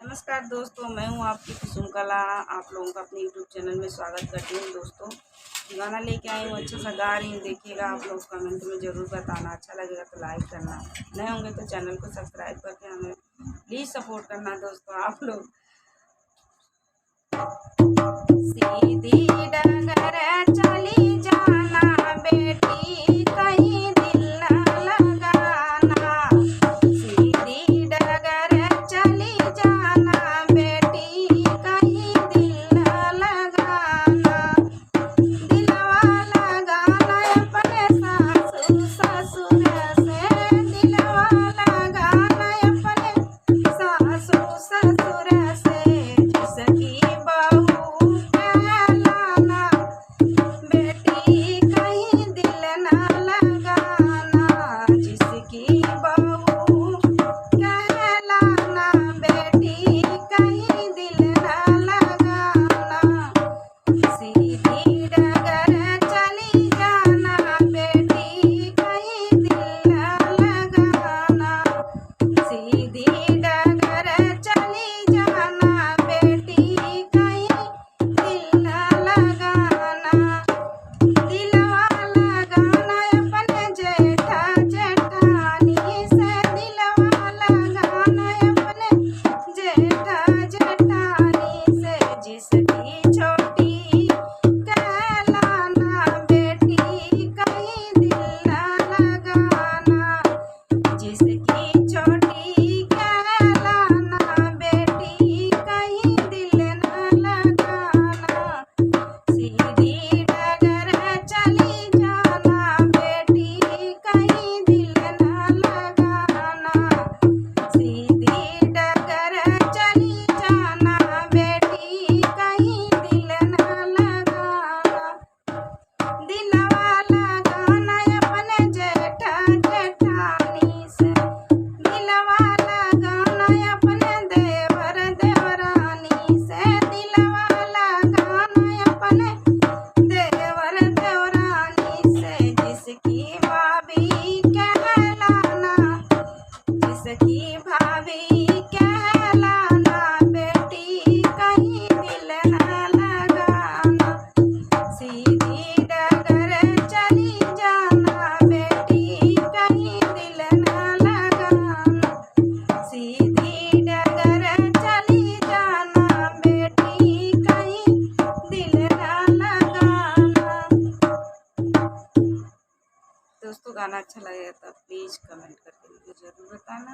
नमस्कार दोस्तों, मैं हूं आपकी कुसुम कला। आप लोगों का अपने यूट्यूब चैनल में स्वागत करती हूं। दोस्तों, गाना लेके आई हूँ, अच्छा सा गा रही हूँ। देखिएगा, आप लोग कमेंट में ज़रूर बताना। अच्छा लगेगा तो लाइक करना, नए होंगे तो चैनल को सब्सक्राइब करके हमें प्लीज़ सपोर्ट करना। दोस्तों, आप लोग सीधी डगर चली जाना बेटी, कहीं दिल न लगाना। सीधी डगर चली जाना बेटी, कहीं दिल न लगाना। दिलवा लगाना अपने सासू ससुर से, दिलवा लगाना अपने सासू ससुर से। जिसकी बहू कहलाना बेटी, कहीं दिल न लगाना। जिसकी बहू कहलाना बेटी, कहीं दिल न लगाना। सीधी डगर चली जाना बेटी, कहीं दिल न लगाना। सीधी डगर चली जाना बेटी, कहीं दिल न लगाना। दिलवा लगाना अपने जेठा जेठानी से, दिलवा लगाना अपने जेठा जेठानी से। जिसकी छोटी कहलाना बेटी, कहीं दिल न लगाना। जिसकी छोटी कहलाना बेटी, कहीं दिल न लगाना। सीधी डगर चली जाना बेटी, कहीं दिल न लगाना। सीधी डगर चली जाना बेटी, कहीं दिल न लगाना। दिलवा लगाना अपने जेठा जेठानी से, दिलवा लगाना अपने देवर देवरानी से। दिलवा लगाना अपने देवर देवरानी से। जिसकी भाभी कहलाना, जिसकी भाभी कहलाना बेटी, कहीं दिल न लगाना। सीधी डगर चली जाना बेटी, कहीं दिल न लगाना। सीधी डगर चली जाना बेटी, कहीं दिल न लगाना। दोस्तों, गाना अच्छा लगेगा तो प्लीज़ कमेंट करके मुझे ज़रूर बताना।